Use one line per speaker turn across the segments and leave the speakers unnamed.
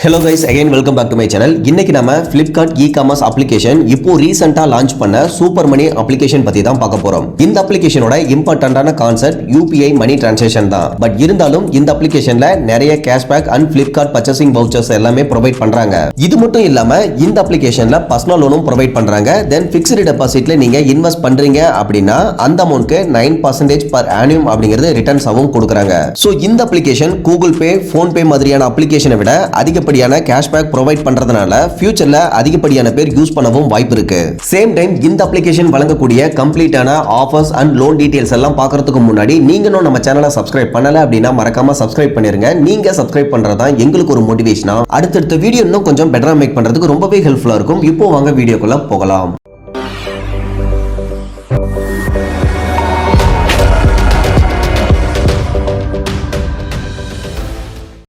Hello guys, again welcome back to my channel. இன்னைக்கு நாம Flipkart e-commerce application இப்போ ரீசன்ட்டா லான்ச் பண்ண சூப்பர் மணி அப்ளிகேஷன் பத்தி தான் பார்க்க போறோம். இந்த அப்ளிகேஷனோட இம்பார்ட்டன்ட்டான கான்செப்ட் UPI மணி டிரான்சாக்ஷன் தான். பட் இருந்தாலும் இந்த அப்ளிகேஷன்ல நிறைய cashback and Flipkart purchasing vouchers எல்லாமே ப்ரொவைட் பண்றாங்க. இது மட்டும் இல்லாம இந்த அப்ளிகேஷன்ல பர்சனல் லோனும் ப்ரொவைட் பண்றாங்க. தென் ஃபிக்ஸ்டு டெபாசிட்ல நீங்க இன்வெஸ்ட் பண்றீங்க அப்படின்னா அந்த அமௌண்ட்க்கு 9% per annum அப்படிங்கிறது ரிட்டர்ன்ஸ் ஆவும் கொடுக்கறாங்க. சோ இந்த application Google Pay, Phone Pay மாதிரியான அப்ளிகேஷனை விட அதிக கேஷ்பேக் ப்ரொவைட் பண்றதுனால ஃபியூச்சர்ல அதிகப்படியான பேர் யூஸ் பண்ணவும் வாய்ப்பு இருக்கு. சேம் டைம் இந்த அப்ளிகேஷன் வழங்கக்கூடிய கம்ப்ளீட்டான ஆஃபர்ஸ் அண்ட் லோன் டீடைல்ஸ் எல்லாம் பார்க்கிறதுக்கு முன்னாடி நீங்களும் நம்ம சேனலை சப்ஸ்கிரைப் பண்ணல அப்படின்னா மறக்காம சப்ஸ்கிரைப் பண்ணிருங்க. நீங்க சப்ஸ்கிரைப் பண்றதா எங்களுக்கு ஒரு மோட்டிவேஷனா அடுத்தடுத்த வீடியோ இன்னும் கொஞ்சம் பெட்டரா மேக் பண்றதுக்கு ரொம்பவே ஹெல்ப்ஃபுல்லா இருக்கும். இப்போ வாங்க வீடியோக்குள்ள போகலாம்.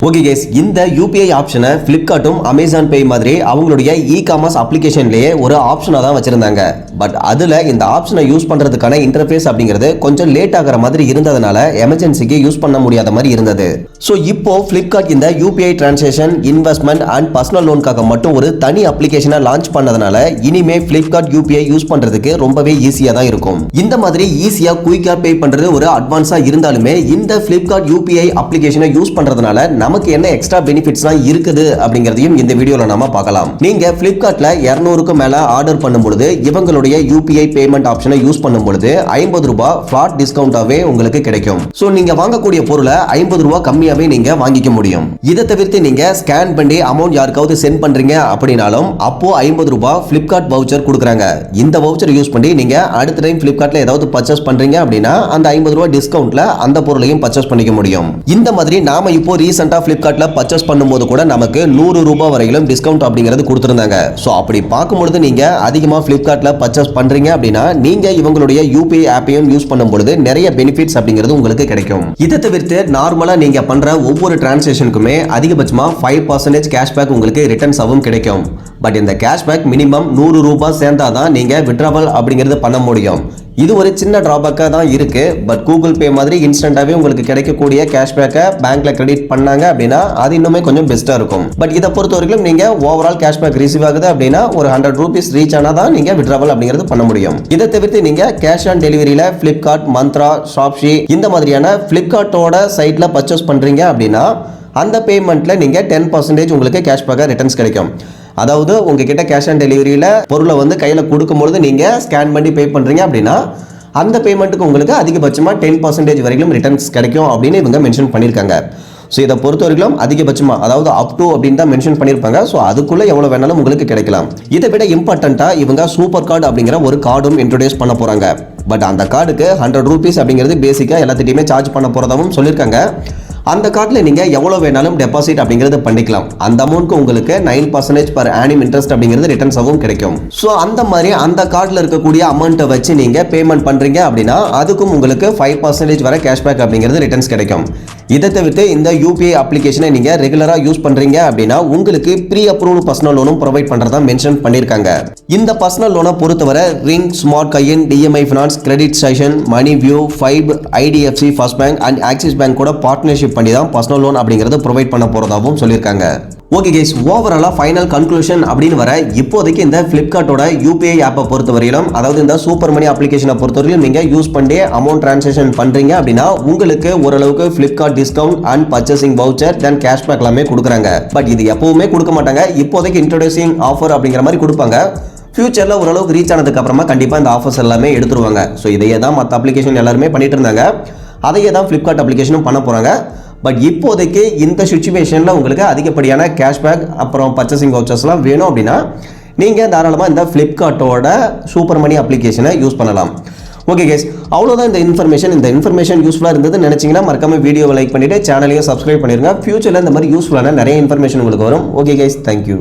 ஓகே கேஸ், இந்த UPI ஆப்ஷனை Flipkartம் Amazon Pay மாதிரி அவங்களுடைய இ-காமர்ஸ் அப்ளிகேஷன்லயே ஒரு ஆப்ஷனா தான் வச்சிருந்தாங்க. பட் அதுல இந்த ஆப்ஷனை யூஸ் பண்றதுக்கான இன்டர்ஃபேஸ் அப்படிங்கிறது கொஞ்சம் லேட் ஆகிற மாதிரி இருந்ததுனால எமர்ஜென்சிக்கு யூஸ் பண்ண முடியாத மாதிரி இருந்தது. ஸோ இப்போ Flipkart இந்த UPI transaction, investment and personal லோனுக்காக மட்டும் ஒரு தனி அப்ளிகேஷனை லான்ச் பண்ணதுனால இனிமே Flipkart UPI யூஸ் பண்றதுக்கு ரொம்பவே ஈஸியா தான் இருக்கும். இந்த மாதிரி ஈஸியா குயிக்கா பே பண்றது ஒரு அட்வான்ஸா இருந்தாலுமே இந்த Flipkart UPI அப்ளிகேஷனை யூஸ் பண்றதுனால நமக்கு என்ன எக்ஸ்ட்ரா பெனிஃபிட்ஸ்லாம் இருக்குது அப்படிங்கறதையும் இந்த வீடியோல நாம பார்க்கலாம். நீங்க Flipkartல 200க்கு மேல ஆர்டர் பண்ணும்போது இவங்களுடைய UPI பேமெண்ட் ஆப்ஷனை யூஸ் பண்ணும்போது 50 ரூபாய் ஃபிளாட் டிஸ்கவுண்டாவே உங்களுக்கு கிடைக்கும். சோ நீங்க வாங்கக்கூடிய பொருளை 50 ரூபாய் கம்மியாவே நீங்க வாங்கிக்க முடியும். இதை தவிர்த்து நீங்க ஸ்கேன் பண்ணி அமௌண்ட் யாருக்காவது சென்ட் பண்றீங்க அப்படினாலும் அப்போ 50 ரூபாய் Flipkart வவுச்சர் கொடுக்குறாங்க. இந்த வவுச்சர் யூஸ் பண்ணி நீங்க அடுத்த டைம் Flipkartல ஏதாவது பர்ச்சேஸ் பண்றீங்க அப்படின்னா அந்த 50 ரூபாய் டிஸ்கவுண்ட்ல அந்த பொருளையும் பர்ச்சேஸ் பண்ணிக்க முடியும். இந்த மாதிரி நாம இப்போ ரீசன்ட்டா Flipkartல பர்ச்சேஸ் பண்ணும்போது கூட நமக்கு 100 ரூபாய் வரையிலும் டிஸ்கவுண்ட் அப்படிங்கிறது கொடுத்திருந்தாங்க. சோ அப்படி பார்க்கும்போது நீங்க அதிகமா Flipkartல பர்ச்சேஸ் பண்றீங்க அப்படின்னா நீங்க இவங்களுடைய UPI ஆப்பையும் யூஸ் பண்ணும்போது நிறைய பெனிஃபிட்ஸ் அப்படிங்கிறது உங்களுக்கு கிடைக்கும். இதை தவிர்த்து நார்மலா நீங்க பண்ற ஒவ்வொரு டிரான்சாக்ஷனுக்குமே அதிகபட்சமா 5% கேஷ்பேக் உங்களுக்கு ரிட்டர்ன்ஸ் ஆகும் கிடைக்கும். பட் இந்த கேஷ்பேக் மினிமம் 100 ரூபாய் சேர்ந்தாதான் நீங்க வித்ட்ராவல் அப்படிங்கிறது பண்ண முடியும். இது ஒரு சின்ன டிராபேக்கா தான் இருக்கு. பட் Google Pay மாதிரி இன்ஸ்டன்டாவே உங்களுக்கு கிடைக்கக்கூடிய கேஷ்பேக்கை பேங்க்ல கிரெடிட் பண்ணாங்க அப்படின்னா அது இன்னுமே கொஞ்சம் பெஸ்டா இருக்கும். பட் இதை பொறுத்த வரைக்கும் நீங்க ஓவரால் கேஷ்பேக் ரிசீவ் ஆகுது அப்படின்னா ஒரு 100 ரூபீஸ் ரீச் ஆனா தான் நீங்க வித்ட்ராவல் அப்படிங்கிறது பண்ண முடியும். இதை தவிர்த்து நீங்க கேஷ் ஆன் டெலிவரியில Flipkart, Mantra, Shopee இந்த மாதிரியான Flipkartோட சைட்ல பர்ச்சேஸ் பண்றீங்க அப்படின்னா அந்த பேமெண்ட்ல நீங்க 10% உங்களுக்கு கேஷ்பேக்கா ரிட்டர்ன்ஸ் கிடைக்கும். அதாவது உங்ககிட்ட கேஷ் ஆன் டெலிவரியில பொருளை வந்து கையில கொடுக்கும்போது நீங்க ஸ்கேன் பண்ணி பே பண்றீங்க அப்படின்னா அந்த பேமெண்ட்டுக்கு உங்களுக்கு அதிகபட்சமா 10% வரைக்கும் ரிட்டர்ன்ஸ் கிடைக்கும் அப்படின்னு இவங்க மென்ஷன் பண்ணியிருக்காங்க. ஸோ இதை பொறுத்த வரைக்கும் அதிகபட்சமா அதாவது அப் டு அப்படின்னு தான் மென்ஷன் பண்ணியிருப்பாங்க. ஸோ அதுக்குள்ள எவ்வளோ வேணாலும் உங்களுக்கு கிடைக்கலாம். இதை விட இம்பார்ட்டண்டா இவங்க சூப்பர் கார்டு அப்படிங்கிற ஒரு கார்டும் இன்ட்ரோடியூஸ் பண்ண போறாங்க. பட் அந்த கார்டுக்கு 100 ரூபீஸ் அப்படிங்கிறது பேசிக்கா எல்லாத்திட்டையுமே சார்ஜ் பண்ண போறதாவும் சொல்லியிருக்காங்க. அந்த கார்டில் நீங்கள் எவ்வளோ வேணாலும் டெபாசிட் அப்படிங்கிறது பண்ணிக்கலாம். அந்த அமௌண்ட்க்கு உங்களுக்கு 9% per annum இன்ட்ரெஸ்ட் அப்படிங்கிறது ரிட்டர்ன்ஸ் ஆகும் கிடைக்கும். ஸோ அந்த மாதிரி அந்த கார்டில் இருக்கக்கூடிய அமௌண்ட்டை வச்சு நீங்கள் பேமெண்ட் பண்ணுறீங்க அப்படின்னா அதுக்கும் உங்களுக்கு 5% வரை கேஷ்பேக் அப்படிங்கிறது ரிட்டர்ன்ஸ் கிடைக்கும். இதை தவிர்த்து இந்த UPI அப்ளிகேஷனை நீங்கள் ரெகுலராக யூஸ் பண்ணுறீங்க அப்படின்னா உங்களுக்கு ப்ரீ அப்ரூவ்டு பர்சனல் லோனும் ப்ரொவைட் பண்ணுறதா மென்ஷன் பண்ணியிருக்காங்க. இந்த பர்சனல் லோனை பொறுத்தவரை Ring, Smart Coin, DMI finance, credit station, money view, Fibe, IDFC first bank and Axis bank கூட பார்ட்னர்ஷிப் பண்ணி தான் பர்சனல் லோன் அப்படிங்கிறது ப்ரொவைட் பண்ண போறதாவும் சொல்லியிருக்காங்க. ஓகே கைஸ், ஓவராலா ஃபைனல் கன்க்ளூஷன் அப்படின்னு வர இப்போதைக்கு இந்த Flipkartோட UPI ஆப்பை பொறுத்தவரையிலும் அதாவது இந்த சூப்பர் மணி அப்ளிகேஷனை பொறுத்தவரையிலும் நீங்க யூஸ் பண்ணி அமௌண்ட் டிரான்சாக்ஷன் பண்றீங்க அப்படின்னா உங்களுக்கு ஓரளவுக்கு Flipkart discount and purchasing voucher then cashback எல்லாமே கொடுக்குறாங்க. பட் இது எப்பவுமே கொடுக்க மாட்டாங்க. இப்போதைக்கு இன்ட்ரோடியூசிங் ஆஃபர் அப்படிங்கிற மாதிரி கொடுப்பாங்க. ஃபியூச்சர்ல ஓரளவுக்கு ரீச் ஆனதுக்கு அப்புறமா கண்டிப்பா இந்த ஆஃபர்ஸ் எல்லாமே எடுத்துருவாங்க. ஸோ இதையே தான் மற்ற அப்ளிகேஷன் எல்லாருமே பண்ணிட்டு இருந்தாங்க. அதையே தான் Flipkart அப்ளிகேஷனும் பண்ண போறாங்க. பட் இப்போதைக்கு இந்த சிச்சுவேஷனில் உங்களுக்கு அதிகப்படியான கேஷ்பேக் அப்புறம் பர்ச்சேசிங் வவுச்சர்ஸ்லாம் வேணும் அப்படின்னா நீங்கள் தாராளமாக இந்த Flipkartோட சூப்பர் மணி அப்ளிகேஷனை யூஸ் பண்ணலாம். ஓகே கேஸ், அவ்வளோதான் இந்த இன்ஃபர்மேஷன் யூஸ்ஃபுல்லாக இருந்ததுன்னு நினச்சிங்கன்னா மறக்காம வீடியோவை லைக் பண்ணிவிட்டு சேனலையும் சப்ஸ்கிரைப் பண்ணிடுங்க. ஃபியூச்சரில் இந்த மாதிரி யூஸ்ஃபுல்லான நிறைய இன்ஃபர்மேஷன் உங்களுக்கு வரும். Okay guys, thank you.